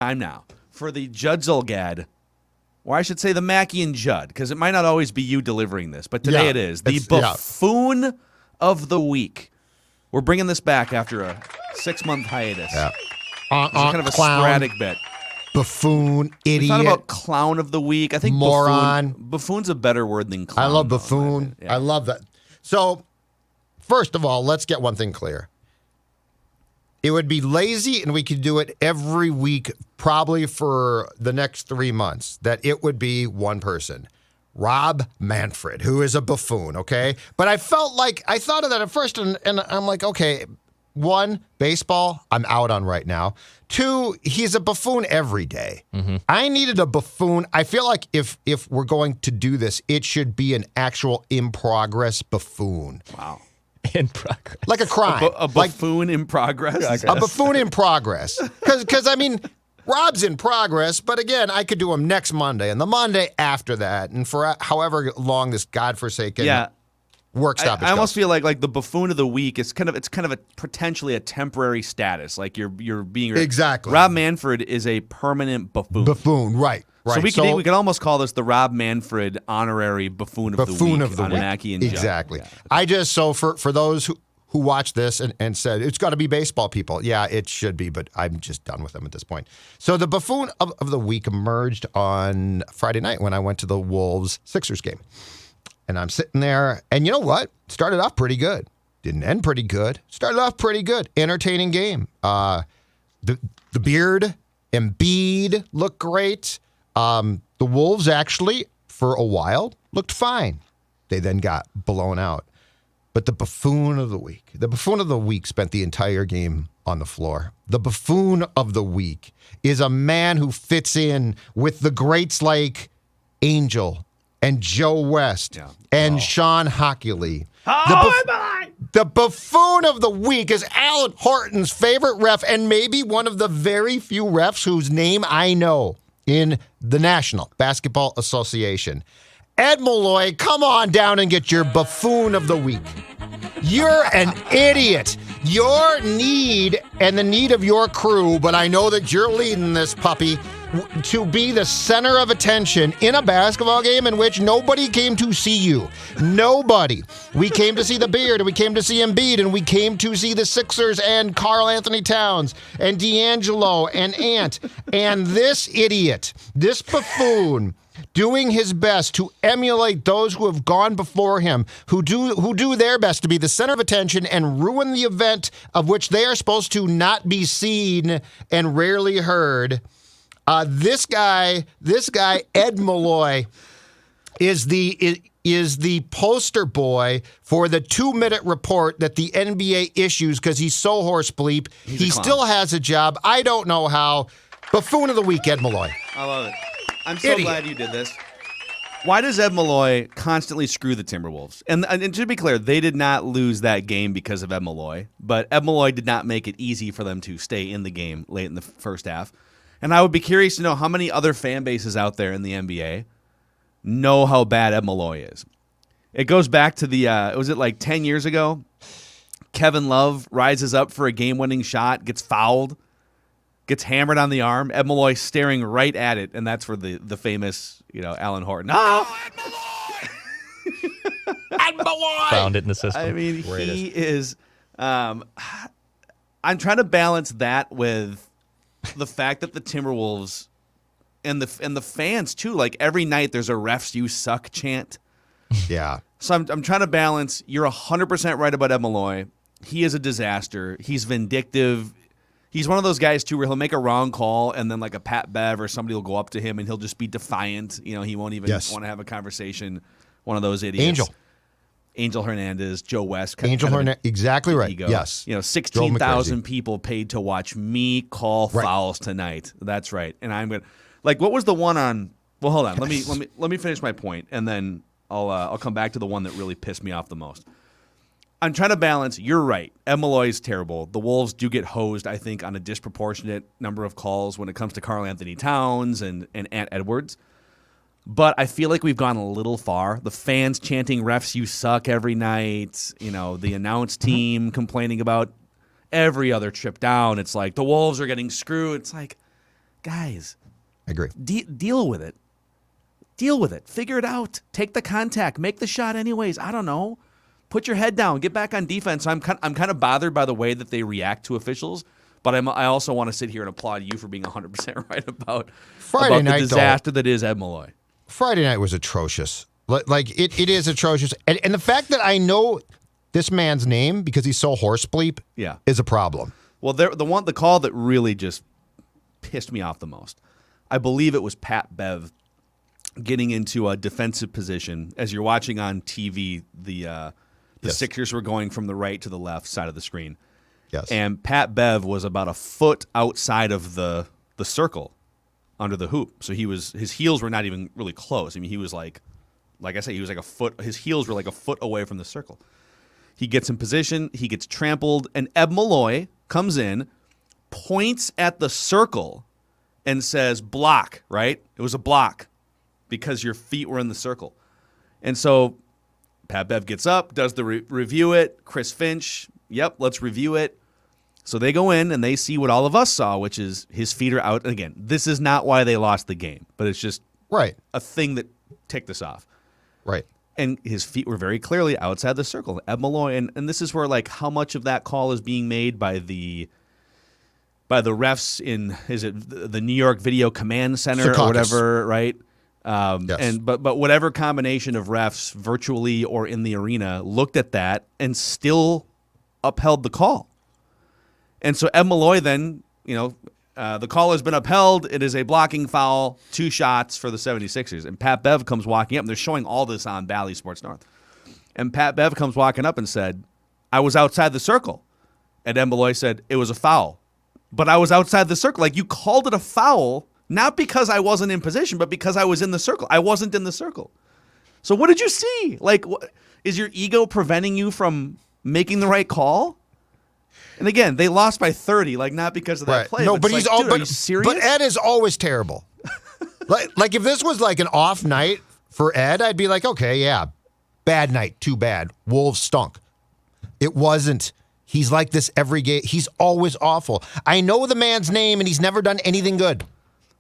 Time now for the Judd Zulgad, or I should say the Mackey and Judd, because it might not always be you delivering this, but today it is. The Buffoon of the Week. We're bringing this back after a 6-month hiatus. Yeah. It's kind of a sporadic bit. Buffoon, idiot. We thought about Clown of the Week. I think moron. Buffoon's a better word than clown. I love buffoon. I love that. So, first of all, let's get one thing clear. It would be lazy, and we could do it every week, probably for the next 3 months, that it would be one person. Rob Manfred, who is a buffoon, okay? But I thought of that at first, and I'm like, okay, 1, baseball, I'm out on right now. 2, he's a buffoon every day. Mm-hmm. I needed a buffoon. I feel like if we're going to do this, it should be an actual in-progress buffoon. Wow. In progress. Like a crime. A buffoon in progress? A buffoon in progress. Because, I mean, Rob's in progress, but again, I could do him next Monday and the Monday after that, and for however long this godforsaken work stoppage I almost goes. feel like the buffoon of the week is kind of a potentially a temporary status. Like you're being exactly. Rob Manfred is a permanent buffoon. Buffoon, right. So we could almost call this the Rob Manfred honorary buffoon of the week on Mackey and Judd. Exactly. Yeah. For those who watch this and said it's got to be baseball people. Yeah, it should be, but I'm just done with them at this point. So the buffoon of the week emerged on Friday night when I went to the Wolves-Sixers game. And I'm sitting there, and you know what? Started off pretty good. Didn't end pretty good. Started off pretty good. Entertaining game. The Beard, Embiid looked great. The Wolves actually, for a while, looked fine. They then got blown out. But the buffoon of the week spent the entire game on the floor. The buffoon of the week is a man who fits in with the greats like Angel and Joe West and Sean Hockley. The buffoon of the week is Alan Horton's favorite ref and maybe one of the very few refs whose name I know in the National Basketball Association. Ed Malloy, come on down and get your buffoon of the week. You're an idiot. Your need and the need of your crew, but I know that you're leading this puppy, to be the center of attention in a basketball game in which nobody came to see you. Nobody. We came to see the Beard, and we came to see Embiid, and we came to see the Sixers and Karl Anthony Towns and D'Angelo and Ant. And this idiot, this buffoon, doing his best to emulate those who have gone before him, who do their best to be the center of attention and ruin the event of which they are supposed to not be seen and rarely heard. This guy, Ed Malloy, is the poster boy for the 2-minute report that the NBA issues because he's so horse bleep. He still has a job. I don't know how. Buffoon of the week, Ed Malloy. I love it. I'm so glad you did this. Why does Ed Malloy constantly screw the Timberwolves? And to be clear, they did not lose that game because of Ed Malloy, but Ed Malloy did not make it easy for them to stay in the game late in the first half. And I would be curious to know how many other fan bases out there in the NBA know how bad Ed Malloy is. It goes back to the, was it like 10 years ago? Kevin Love rises up for a game-winning shot, gets fouled, gets hammered on the arm. Ed Malloy staring right at it, and that's for the famous, Alan Horton. Oh, Ed Malloy! Ed Malloy! Found it in the system. I mean, he is, I'm trying to balance that with the fact that the Timberwolves and the fans too, like every night there's a refs you suck chant. Yeah. So I'm trying to balance. You're 100% right about Ed Malloy. He is a disaster. He's vindictive. He's one of those guys too where he'll make a wrong call and then like a Pat Bev or somebody will go up to him and he'll just be defiant. He won't even want to have a conversation. One of those idiots. Angel Hernandez, Joe West. Angel Hernandez, exactly right. Ego. Yes. 16,000 people paid to watch me call fouls tonight. That's right. And I'm going to, like, what was the one on, well, hold on. Let me finish my point, and then I'll come back to the one that really pissed me off the most. I'm trying to balance. You're right. Ed Malloy is terrible. The Wolves do get hosed, I think, on a disproportionate number of calls when it comes to Karl Anthony Towns and Ant Edwards. But I feel like we've gone a little far. The fans chanting refs you suck every night. The announce team complaining about every other trip down. It's like the Wolves are getting screwed. It's like, guys, I agree. deal with it. Deal with it. Figure it out. Take the contact. Make the shot anyways. I don't know. Put your head down. Get back on defense. I'm kind of bothered by the way that they react to officials, but I also want to sit here and applaud you for being 100% right about the disaster that is Ed Malloy. Friday night was atrocious. Like it is atrocious, and the fact that I know this man's name because he's so horse bleep is a problem. Well, the call that really just pissed me off the most, I believe it was Pat Bev getting into a defensive position. As you're watching on TV, the Sixers were going from the right to the left side of the screen. Yes. And Pat Bev was about a foot outside of the circle under the hoop. So his heels were not even really close. I mean, he was like I said, he was like a foot. His heels were like a foot away from the circle. He gets in position. He gets trampled. And Ed Malloy comes in, points at the circle, and says, block, right? It was a block because your feet were in the circle. And so Pat Bev gets up, does the review it. Chris Finch, yep, let's review it. So they go in and they see what all of us saw, which is his feet are out. And again, this is not why they lost the game, but it's just a thing that ticked us off. Right. And his feet were very clearly outside the circle. Ed Malloy, and this is where like how much of that call is being made by the refs in the New York Video Command Center or whatever, right? Yes. But whatever combination of refs, virtually or in the arena, looked at that and still upheld the call. And so Ed Malloy then, the call has been upheld. It is a blocking foul, 2 shots for the 76ers. And Pat Bev comes walking up, and they're showing all this on Bally Sports North. And Pat Bev comes walking up and said, I was outside the circle. And Ed Malloy said, it was a foul. But I was outside the circle. Like, you called it a foul, not because I wasn't in position, but because I was in the circle. I wasn't in the circle. So what did you see? Like, is your ego preventing you from making the right call? And again, they lost by 30, like not because of that play. No, but he's are you serious? But Ed is always terrible. like if this was like an off night for Ed, I'd be like, okay, yeah, bad night, too bad. Wolves stunk. It wasn't. He's like this every game. He's always awful. I know the man's name, and he's never done anything good.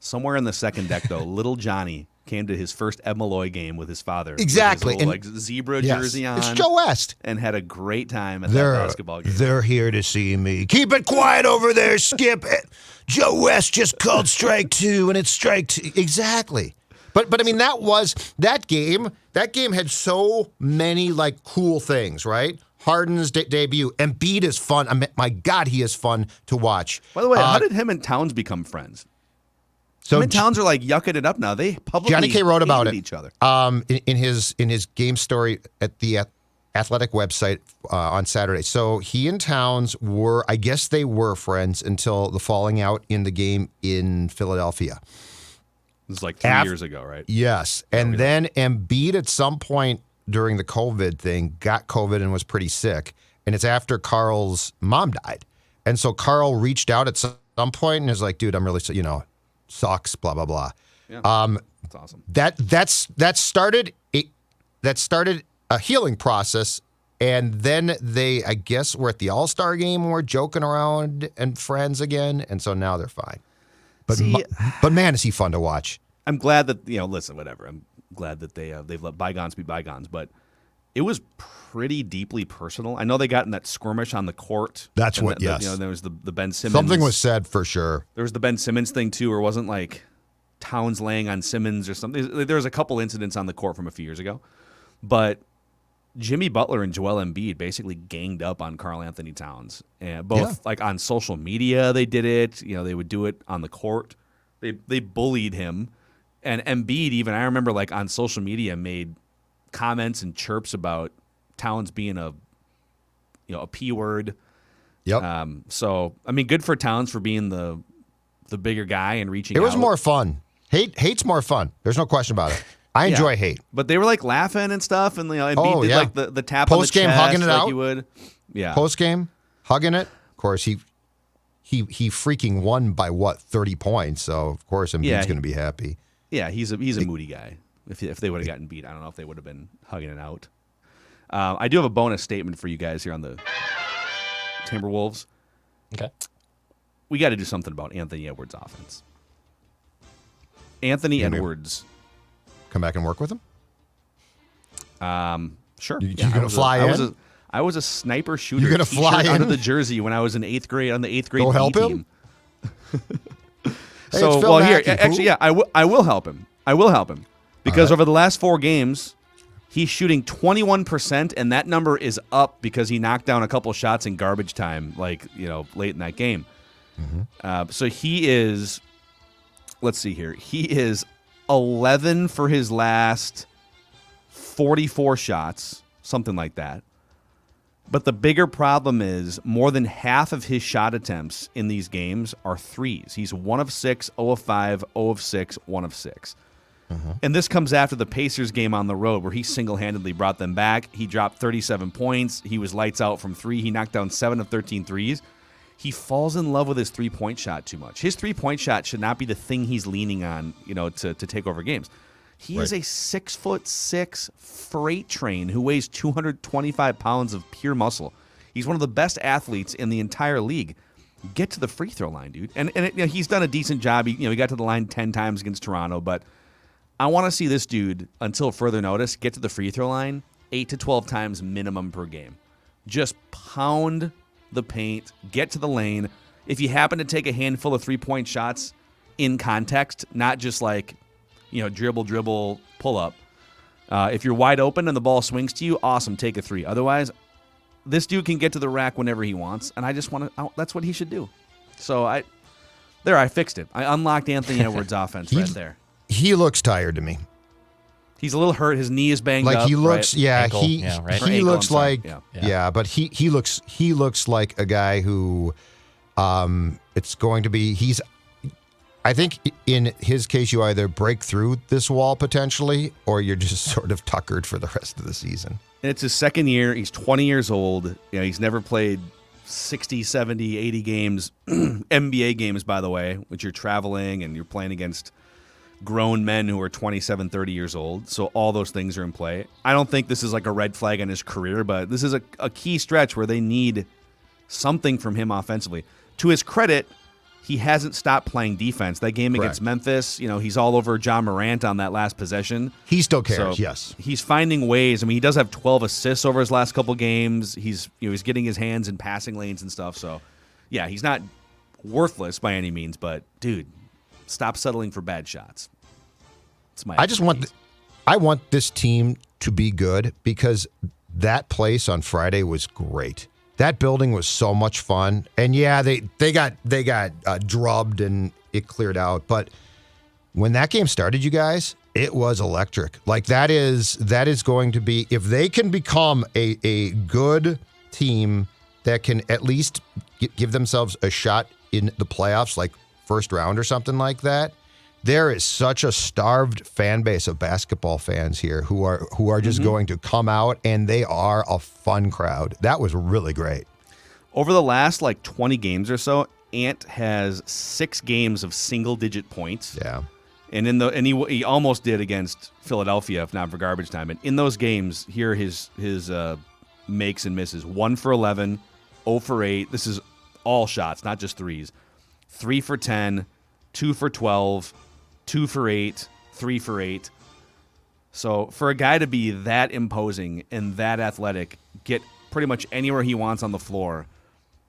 Somewhere in the second deck, though, little Johnny came to his first Ed Malloy game with his father. Exactly. With his little, zebra jersey on. It's Joe West. And had a great time at that basketball game. They're here to see me. Keep it quiet over there, Skip. Joe West just called strike 2, and it's strike 2. Exactly. But I mean, that game had so many, like, cool things, right? Harden's debut. Embiid is fun. I mean, my God, he is fun to watch. By the way, how did him and Towns become friends? So Towns are like yucking it up now. They publicly Johnny K wrote about each other. In his game story at the Athletic website on Saturday. So he and Towns were, I guess they were friends until the falling out in the game in Philadelphia. It was like 3 years ago, right? Yes. And then Embiid at some point during the COVID thing got COVID and was pretty sick. And it's after Carl's mom died. And so Carl reached out at some point and is like, dude, I'm really, sucks, blah, blah, blah. Yeah, that's awesome. That started a healing process, and then they, I guess, were at the All-Star game and were joking around and friends again, and so now they're fine. But man, is he fun to watch. I'm glad that, listen, whatever. I'm glad that they've let bygones be bygones, but it was pretty deeply personal. I know they got in that skirmish on the court. That's what, yes. There was the Ben Simmons. Something was said for sure. There was the Ben Simmons thing, too, where it wasn't like Towns laying on Simmons or something. There was a couple incidents on the court from a few years ago. But Jimmy Butler and Joel Embiid basically ganged up on Karl Anthony Towns. And both like on social media they did it. They would do it on the court. They bullied him. And Embiid even, I remember like on social media made comments and chirps about Towns being a P word. Yep. So I mean, good for Towns for being the bigger guy and reaching out. It was more fun. Hate's more fun. There's no question about it. I enjoy hate. But they were like laughing and stuff, and Embiid did like the tap post game hugging it like out. You would. Yeah. Post game hugging it. Of course he freaking won by 30 points. So of course Embiid's going to be happy. Yeah, he's a moody guy. If they would have gotten beat, I don't know if they would have been hugging it out. I do have a bonus statement for you guys here on the Timberwolves. Okay. We got to do something about Anthony Edwards' offense. Anthony Edwards. Come back and work with him? Sure. You going to fly in? I was a sniper shooter. You're going to fly in? Under the jersey when I was in 8th grade on the 8th grade Go help B him? team. Hey, So, well, here, actually, yeah, I will help him. I will help him. Because over the last 4 games, he's shooting 21%, and that number is up because he knocked down a couple shots in garbage time, late in that game. So he is, let's see here, he is 11 for his last 44 shots, something like that. But the bigger problem is more than half of his shot attempts in these games are threes. He's 1 of 6, 0 of 5, 0 of 6, 1 of 6. And this comes after the Pacers game on the road where he single-handedly brought them back. He dropped 37 points. He was lights out from 3. He knocked down 7 of 13 threes. He falls in love with his three-point shot too much. His three-point shot should not be the thing he's leaning on, to take over games. He is a 6'6" freight train who weighs 225 pounds of pure muscle. He's one of the best athletes in the entire league. Get to the free throw line, dude. And he's done a decent job. He got to the line 10 times against Toronto, but I want to see this dude, until further notice, get to the free throw line 8 to 12 times minimum per game. Just pound the paint, get to the lane. If you happen to take a handful of three-point shots in context, not just dribble, pull up. If you're wide open and the ball swings to you, awesome, take a 3. Otherwise, this dude can get to the rack whenever he wants, and I just want to. That's what he should do. So I fixed it. I unlocked Anthony Edwards' offense right there. He looks tired to me. He's a little hurt. His knee is banged up. Like he looks, right? yeah. Ankle, He yeah, right? he Ankle, looks I'm sorry. like Yeah. but he looks like a guy who, it's going to be. I think in his case, you either break through this wall potentially, or you're just sort of tuckered for the rest of the season. And it's his second year. He's 20 years old. He's never played 60, 70, 80 games, NBA games, by the way, which you're traveling and you're playing against grown men who are 27, 30 years old. So all those things are in play. I don't think this is like a red flag in his career, but this is a key stretch where they need something from him offensively. To his credit, he hasn't stopped playing defense. That game against Memphis, he's all over John Morant on that last possession. He still cares, So yes. He's finding ways. I mean, he does have 12 assists over his last couple games. He's getting his hands in passing lanes and stuff. So, yeah, he's not worthless by any means, but dude, stop settling for bad shots. I want this team to be good because that place on Friday was great. That building was so much fun, and yeah, they got drubbed and it cleared out. But when that game started, you guys, it was electric. Like that is going to be, if they can become a good team that can at least give themselves a shot in the playoffs, like first round or something like that. There is such a starved fan base of basketball fans here who are just going to come out, and they are a fun crowd. That was really great. Over the last 20 games or so, Ant has 6 games of single-digit points. Yeah, and he almost did against Philadelphia, if not for garbage time. And in those games, here are his makes and misses: 1 for 11, 0 for 8. This is all shots, not just threes. 3 for 10, 2 for 12. 2 for 8, 3 for 8. So for a guy to be that imposing and that athletic, get pretty much anywhere he wants on the floor,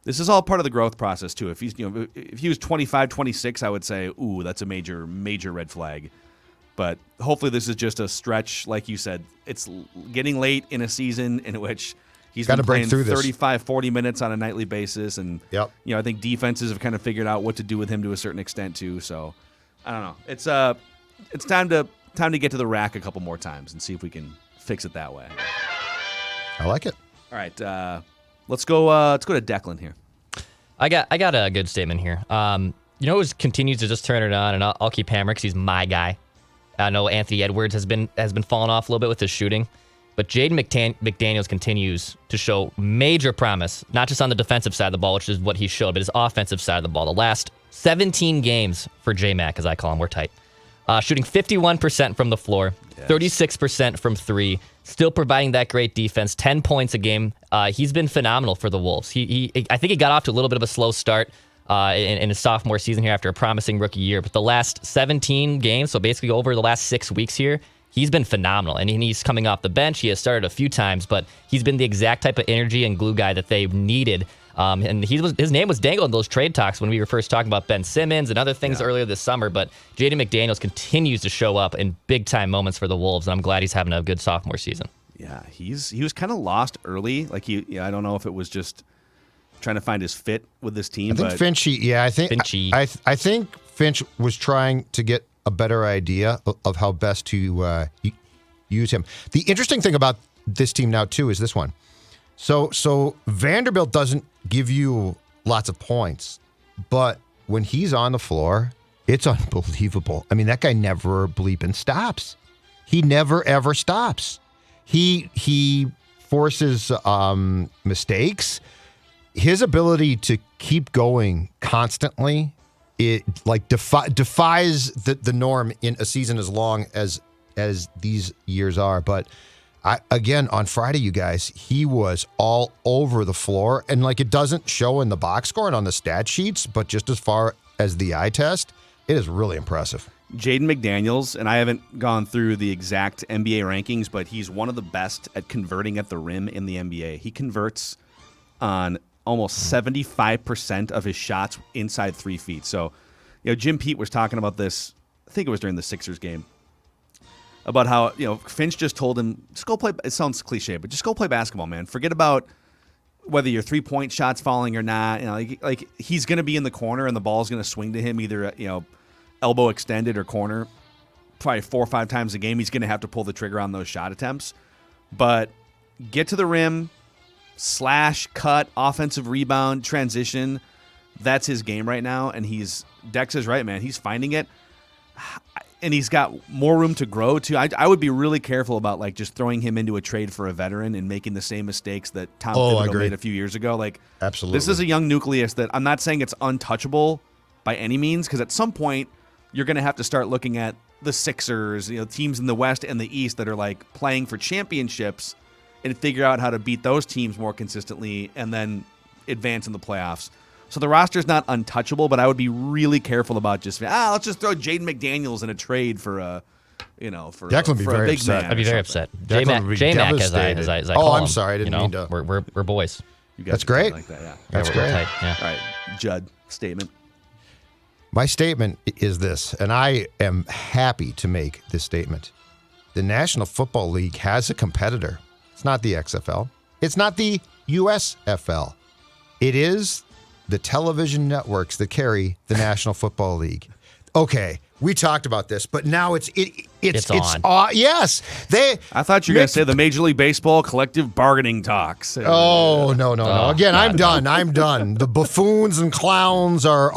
this is all part of the growth process too. If he was 25, 26, I would say, ooh, that's a major, major red flag. But hopefully this is just a stretch, like you said. It's getting late in a season in which he's been playing 35, 40 minutes on a nightly basis, and I think defenses have kind of figured out what to do with him to a certain extent too. So I don't know. It's time to get to the rack a couple more times and see if we can fix it that way. I like it. All right, let's go to Declan here. I got a good statement here. Who continues to just turn it on, and I'll keep hammering because he's my guy. I know Anthony Edwards has been falling off a little bit with his shooting, but Jaden McDaniels continues to show major promise, not just on the defensive side of the ball, which is what he showed, but his offensive side of the ball. The last 17 games for J-Mac, as I call him, we're tight. Shooting 51% from the floor, 36% from 3, still providing that great defense, 10 points a game. He's been phenomenal for the Wolves. I think he got off to a little bit of a slow start in his sophomore season here after a promising rookie year. But the last 17 games, so basically over the last 6 weeks here, he's been phenomenal. And he's coming off the bench. He has started a few times, but he's been the exact type of energy and glue guy that they needed. And his name was dangled in those trade talks when we were first talking about Ben Simmons and other things earlier this summer. But Jaden McDaniels continues to show up in big-time moments for the Wolves, and I'm glad he's having a good sophomore season. Yeah, he was kind of lost early. Like I don't know if it was just trying to find his fit with this team. I think Finchy. I think Finch was trying to get a better idea of how best to use him. The interesting thing about this team now too is this one. So Vanderbilt doesn't give you lots of points, but when he's on the floor, it's unbelievable. I mean, that guy never bleeping stops. He never ever stops. He forces mistakes. His ability to keep going constantly, it like defies the norm in a season as long as these years are. But again, on Friday, you guys, he was all over the floor, and like it doesn't show in the box score and on the stat sheets, but just as far as the eye test, it is really impressive. Jaden McDaniels, and I haven't gone through the exact NBA rankings, but he's one of the best at converting at the rim in the NBA. He converts on almost 75% of his shots inside 3 feet. So, Jim Pete was talking about this, I think it was during the Sixers game, about how, Finch just told him, just go play, it sounds cliche, but just go play basketball, man. Forget about whether your 3-point shot's falling or not. Like he's going to be in the corner and the ball's going to swing to him either, elbow extended or corner, probably 4 or 5 times a game. He's going to have to pull the trigger on those shot attempts. But get to the rim, slash, cut, offensive rebound, transition. That's his game right now. And Dex is right, man. He's finding it. And he's got more room to grow, too. I would be really careful about just throwing him into a trade for a veteran and making the same mistakes that Tom Thibodeau made a few years ago. Absolutely. This is a young nucleus that I'm not saying it's untouchable by any means, because at some point you're going to have to start looking at the Sixers, teams in the West and the East that are playing for championships, and figure out how to beat those teams more consistently and then advance in the playoffs. So the roster's not untouchable, but I would be really careful about just let's just throw Jaden McDaniels in a trade for a Declan would be very big upset. man. I'd be very upset. Declan would be J-Mac, devastated. as I call him. I'm sorry, I didn't mean to. We're boys. You guys That's are great. like that, yeah. That's we're great. tight, yeah. All right, Judd, statement. My statement is this, and I am happy to make this statement. The National Football League has a competitor. It's not the XFL. It's not the USFL. It is the television networks that carry the National Football League. Okay, we talked about this, but now it's on. Yes, I thought you were going to say the Major League Baseball collective bargaining talks. Oh no! Again, I'm done. The buffoons and clowns are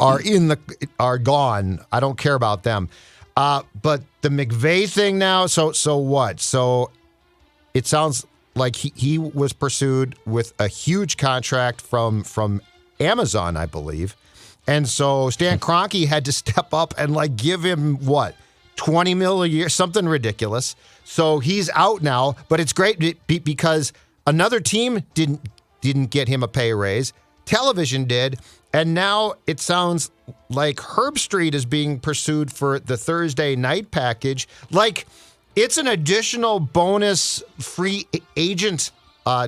gone. I don't care about them. But the McVay thing now. So what? So it sounds like he was pursued with a huge contract from Amazon, I believe. And so Stan Kroenke had to step up and give him what, $20 million a year, something ridiculous. So he's out now, but it's great because another team didn't get him a pay raise. Television did, and now it sounds like Herb Street is being pursued for the Thursday night package. It's an additional bonus free agent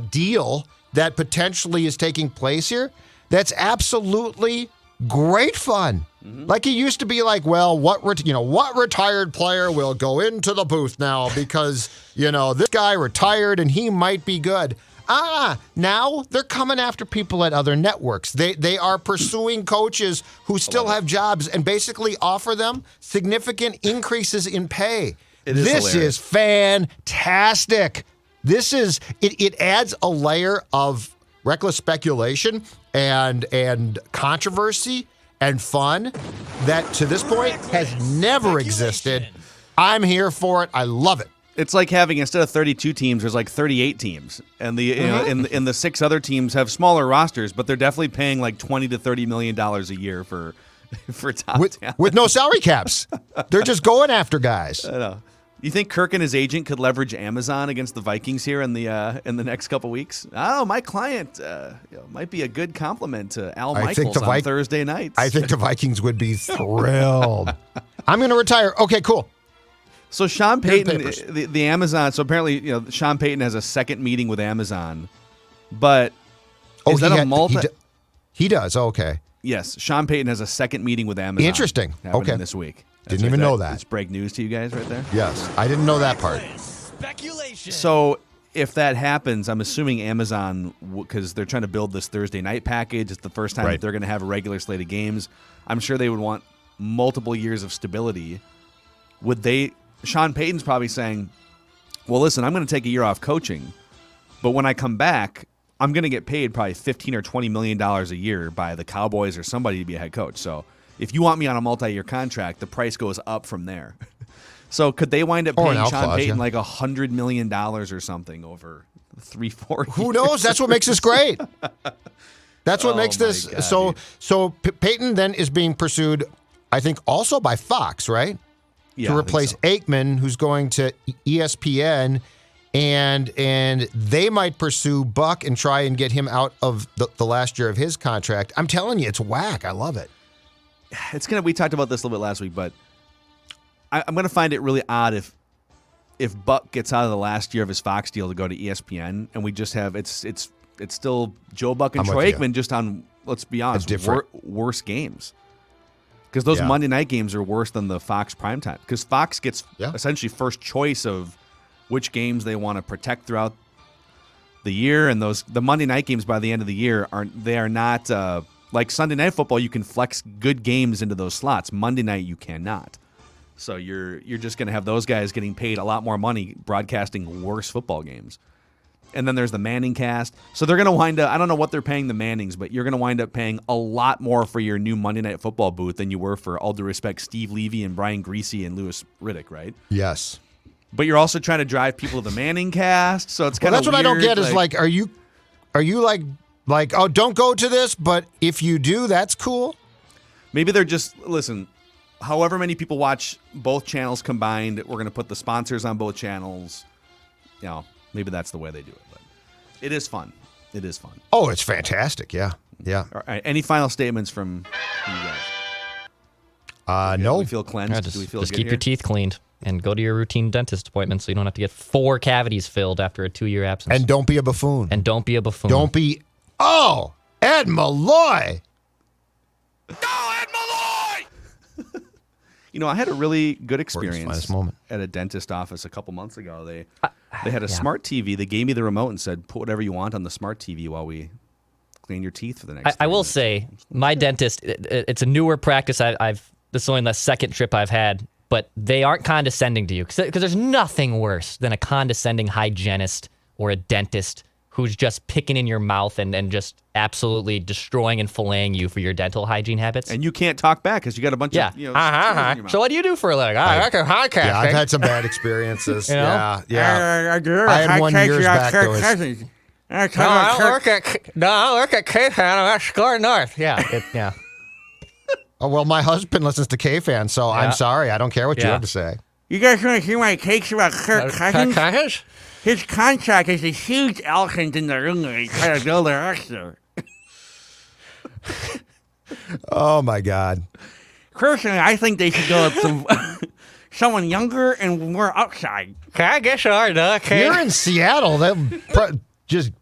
deal that potentially is taking place here. That's absolutely great fun. Mm-hmm. It used to be what retired player will go into the booth now because, this guy retired and he might be good. Now they're coming after people at other networks. They are pursuing coaches who still have jobs and basically offer them significant increases in pay. This is fantastic. It adds a layer of reckless speculation and controversy and fun that to this point has never existed. I'm here for it. I love it. It's like having, instead of 32 teams, there's 38 teams, and and the 6 other teams have smaller rosters, but they're definitely paying $20 to $30 million a year for top talent. With no salary caps. They're just going after guys. I know. You think Kirk and his agent could leverage Amazon against the Vikings here in the next couple weeks? Oh, my client might be a good compliment to Al Michaels on Thursday nights. I think the Vikings would be thrilled. I'm going to retire. Okay, cool. So Sean Payton, the Amazon. So apparently, Sean Payton has a second meeting with Amazon, but is that a multi? He does. Oh, okay. Yes, Sean Payton has a second meeting with Amazon. Interesting. Okay. This week. Didn't even know that. It's break news to you guys right there. Yes, I didn't know that part. Speculation. So if that happens, I'm assuming Amazon, because they're trying to build this Thursday night package. It's the first time that they're going to have a regular slate of games. I'm sure they would want multiple years of stability. Sean Payton's probably saying, well, listen, I'm going to take a year off coaching, but when I come back, I'm going to get paid probably $15 or $20 million a year by the Cowboys or somebody to be a head coach. So if you want me on a multi-year contract, the price goes up from there. So could they wind up paying Sean Payton like $100 million or something over 3-4 years? Who knows? That's what makes this great. That's what makes this. God, so Payton then is being pursued, I think, also by Fox, right? Yeah, to replace Aikman, who's going to ESPN, and they might pursue Buck and try and get him out of the last year of his contract. I'm telling you, it's whack. I love it. We talked about this a little bit last week, but I'm gonna find it really odd if Buck gets out of the last year of his Fox deal to go to ESPN, and we just have it's still Joe Buck and Troy Aikman just on, let's be honest, worse games. Because those Monday night games are worse than the Fox primetime. Because Fox gets essentially first choice of which games they want to protect throughout the year, and the Monday night games by the end of the year are not like Sunday Night Football. You can flex good games into those slots. Monday night you cannot. So you're just going to have those guys getting paid a lot more money broadcasting worse football games. And then there's the Manning cast. So they're going to wind up, I don't know what they're paying the Mannings, but you're going to wind up paying a lot more for your new Monday Night Football booth than you were for, all due respect, Steve Levy and Brian Greasy and Louis Riddick, right? Yes. But you're also trying to drive people to the Manning cast, so it's kind of that's what I don't get is like, are you like, oh, don't go to this, but if you do, that's cool? Maybe they're just, listen, however many people watch both channels combined, we're going to put the sponsors on both channels. Maybe that's the way they do it. But it is fun. It is fun. Oh, it's fantastic. Yeah. Yeah. All right. Any final statements from you guys? No. Do we feel cleansed? Do we feel just good keep here? your teeth cleaned and go to your routine dentist appointment so you don't have to get 4 cavities filled after a 2-year absence. And don't be a buffoon. Don't be a buffoon. Don't be. Oh, Ed Malloy. I had a really good experience moment. at a dentist office a couple months ago. They had a smart TV. They gave me the remote and said, put whatever you want on the smart TV while we clean your teeth for the next I will minutes. say, my dentist, it's a newer practice. This is only the second trip I've had, but they aren't condescending to you. Because there's nothing worse than a condescending hygienist or a dentist who's just picking in your mouth and just absolutely destroying and filleting you for your dental hygiene habits. And you can't talk back because you got a bunch of, in your mouth. So what do you do for a living? I work in podcasting. Yeah, I've had some bad experiences. You know? Yeah. I had one years back that was. I work at K-Fan. I'm at SKOR North. Yeah. Oh, well, my husband listens to K-Fan, so I'm sorry. I don't care what you have to say. You guys want to hear my takes about Kirk Cousins? His contract is a huge elephant in the room when he try to build a roster. Oh, my God. Personally, I think they should go with someone younger and more upside. I guess you are, Doc. You're in Seattle. They'll just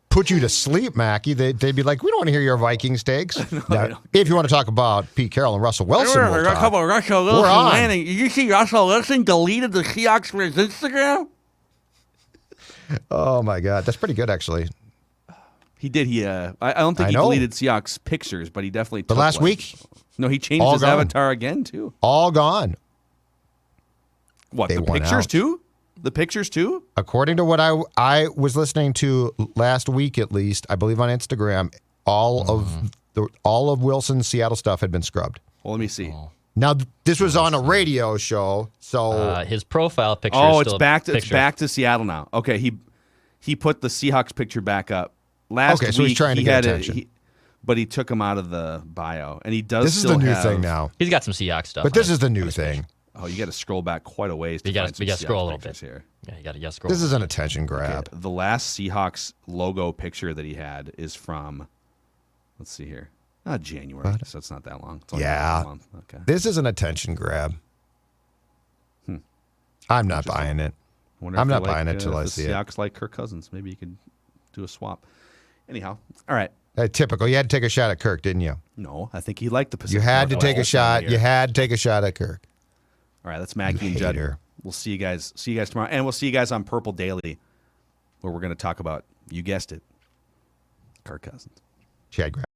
put you to sleep, Mackie. They'd be like, we don't want to hear your Vikings takes. Now, if you want to talk about Pete Carroll and Russell Wilson, we'll talk. Couple of Russell We're Wilson on. landing. Did you see Russell Wilson deleted the Seahawks from his Instagram? Oh, my God. That's pretty good, actually. He did. I don't think he deleted Seahawks pictures, but he definitely took But last one. week? No, he changed his avatar again, too. All gone. What, They the won pictures, out. too? The pictures, too? According to what I was listening to last week, at least, I believe on Instagram, all of Wilson's Seattle stuff had been scrubbed. Well, let me see. Now, this was on a radio show, so His profile picture Oh, is it's still back to Seattle now. Okay, he put the Seahawks picture back up. Last week, so he's trying to get had attention. but he took him out of the bio, and he does. this is still the new have- thing now. He's got some Seahawks stuff. But this is the new thing. Oh, you got to scroll back quite a ways. You got to scroll a little bit here. Yeah, you got to scroll. This is an attention grab. Okay, the last Seahawks logo picture that he had is from, let's see here, January. So it's not that long. It's only a month. Okay. This is an attention grab. I'm not buying it. I'm not buying it till I see it. Seahawks like Kirk Cousins. Maybe you could do a swap. Anyhow, all right. Typical. You had to take a shot at Kirk, didn't you? No, I think he liked the Pacific. You had to Northwest take a shot. year. You had to take a shot at Kirk. All right, that's Mackie and Judd. Hater. We'll see you guys. See you guys tomorrow, and we'll see you guys on Purple Daily, where we're going to talk about, you guessed it, Kirk Cousins. Chad Grab.